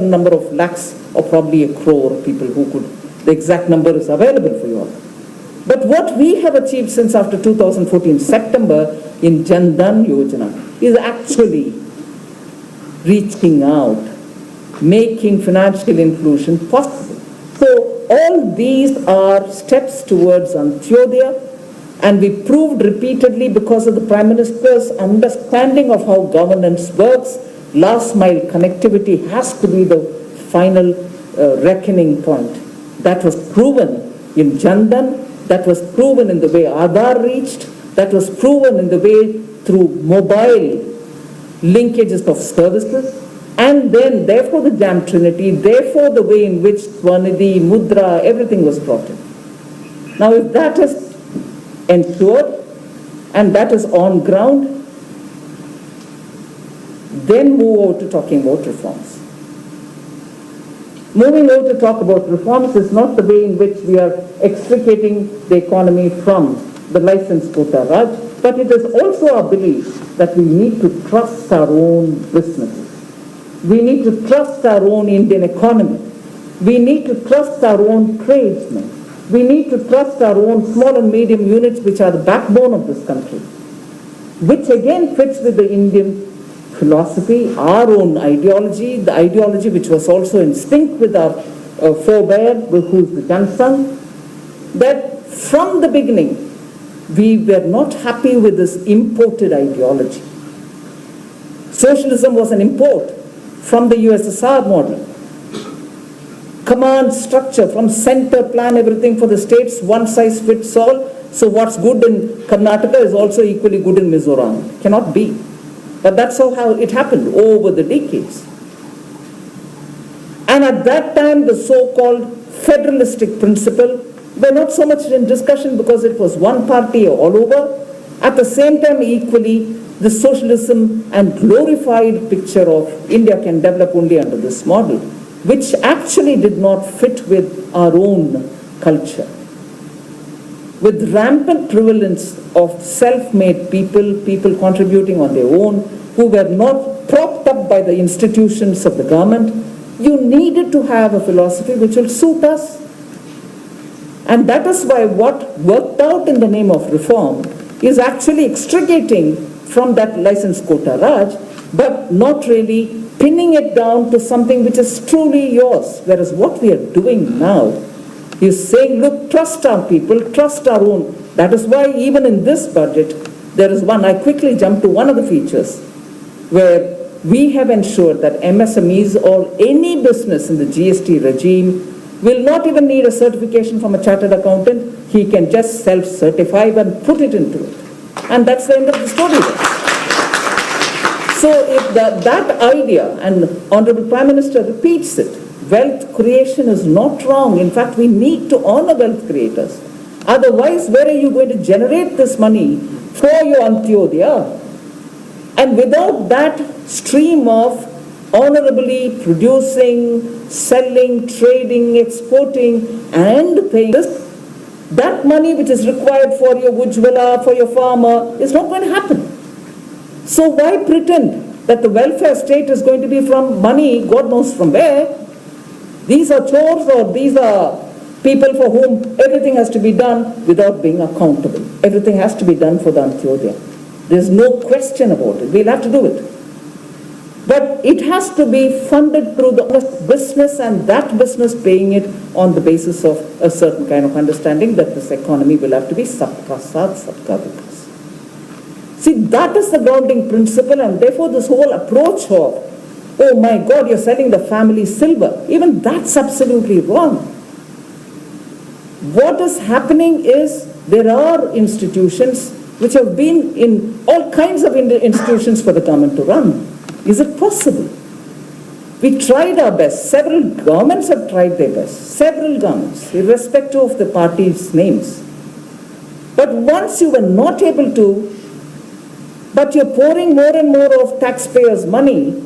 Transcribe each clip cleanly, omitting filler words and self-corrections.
number of lakhs or probably a crore of people who could, the exact number is available for you all. But what we have achieved since after 2014 September in Jan Dhan Yojana is actually reaching out, making financial inclusion possible. So all these are steps towards Antyodaya, and we proved repeatedly because of the Prime Minister's understanding of how governance works, last mile connectivity has to be the final reckoning point. That was proven in Jan Dhan, that was proven in the way Aadhaar reached, that was proven in the way through mobile linkages of services, and then therefore the Jam Trinity, therefore the way in which Swanidhi, Mudra, everything was brought in. Now if that is ensured and that is on ground, then move over to talking about reforms. Moving over to talk about reforms is not the way in which we are extricating the economy from the license quota Raj, but it is also our belief that we need to trust our own businesses. We need to trust our own Indian economy. We need to trust our own tradesmen. We need to trust our own small and medium units, which are the backbone of this country, which again fits with the Indian philosophy, our own ideology, the ideology which was also in sync with our forebear, who's the Jansang, that from the beginning we were not happy with this imported ideology. Socialism was an import from the USSR model. Command structure from center, plan everything for the states, one size fits all. So what's good in Karnataka is also equally good in Mizoram. Cannot be. But that's how it happened over the decades. And at that time, the so-called federalistic principle were not so much in discussion because it was one party all over. At the same time, equally, the socialism and glorified picture of India can develop only under this model, which actually did not fit with our own culture. With rampant prevalence of self-made people, people contributing on their own, who were not propped up by the institutions of the government, you needed to have a philosophy which will suit us. And that is why what worked out in the name of reform is actually extricating from that license quota Raj, but not really pinning it down to something which is truly yours. Whereas what we are doing now is saying, look, trust our people, trust our own. That is why even in this budget, there is one, I quickly jump to one of the features, where we have ensured that MSMEs or any business in the GST regime will not even need a certification from a chartered accountant. He can just self-certify and put it into it. And that's the end of the story. So if that idea, and Honorable Prime Minister repeats it, wealth creation is not wrong. In fact, we need to honor wealth creators. Otherwise, where are you going to generate this money for your Antyodaya? And without that stream of honorably producing, selling, trading, exporting, and paying this, that money which is required for your Ujjwala, for your farmer, is not going to happen. So why pretend that the welfare state is going to be from money, God knows from where? These are chores, or these are people for whom everything has to be done without being accountable. Everything has to be done for the Antyodaya. There's no question about it. We'll have to do it. But it has to be funded through the business, and that business paying it on the basis of a certain kind of understanding that this economy will have to be sabka saath, sabka vikas. See, that is the grounding principle, and therefore this whole approach of, oh my God, you're selling the family silver, even that's absolutely wrong. What is happening is there are institutions which have been in all kinds of institutions for the government to run. Is it possible? We tried our best. Several governments have tried their best. Several governments, irrespective of the parties' names. But once you were not able to, but you're pouring more and more of taxpayers' money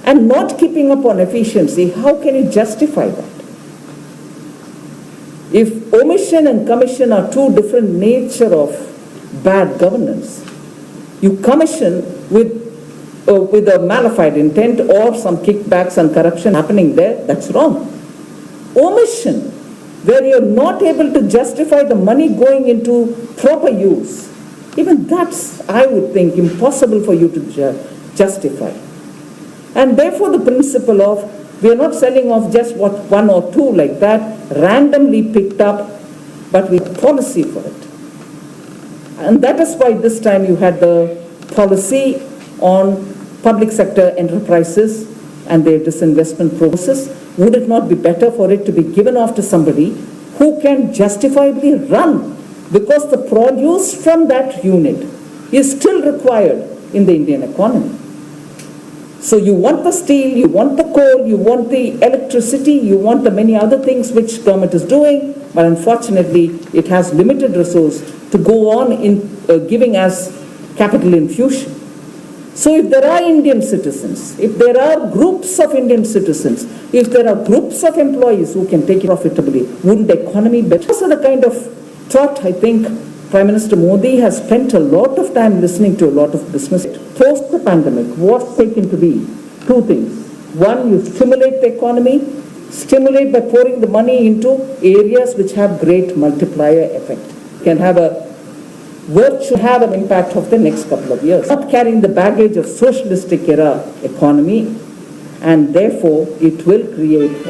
and not keeping up on efficiency, how can you justify that? If omission and commission are two different nature of bad governance, you commission with with a malified intent or some kickbacks and corruption happening there, that's wrong. Omission, where you're not able to justify the money going into proper use, even that's, I would think, impossible for you to justify. And therefore the principle of, we are not selling off just what one or two like that, randomly picked up, but we have policy for it. And that is why this time you had the policy on public sector enterprises and their disinvestment process. Would it not be better for it to be given off to somebody who can justifiably run, because the produce from that unit is still required in the Indian economy? So you want the steel, you want the coal, you want the electricity, you want the many other things which government is doing, but unfortunately it has limited resource to go on in giving us capital infusion. So if there are Indian citizens, if there are groups of Indian citizens, if there are groups of employees who can take it profitably, wouldn't the economy better? So the kind of thought, I think, Prime Minister Modi has spent a lot of time listening to a lot of business. Post the pandemic, what's taken to be? Two things. One, you stimulate the economy, stimulate by pouring the money into areas which have great multiplier effect. Can have a should have an impact of the next couple of years. Not carrying the baggage of socialistic era economy, and therefore it will create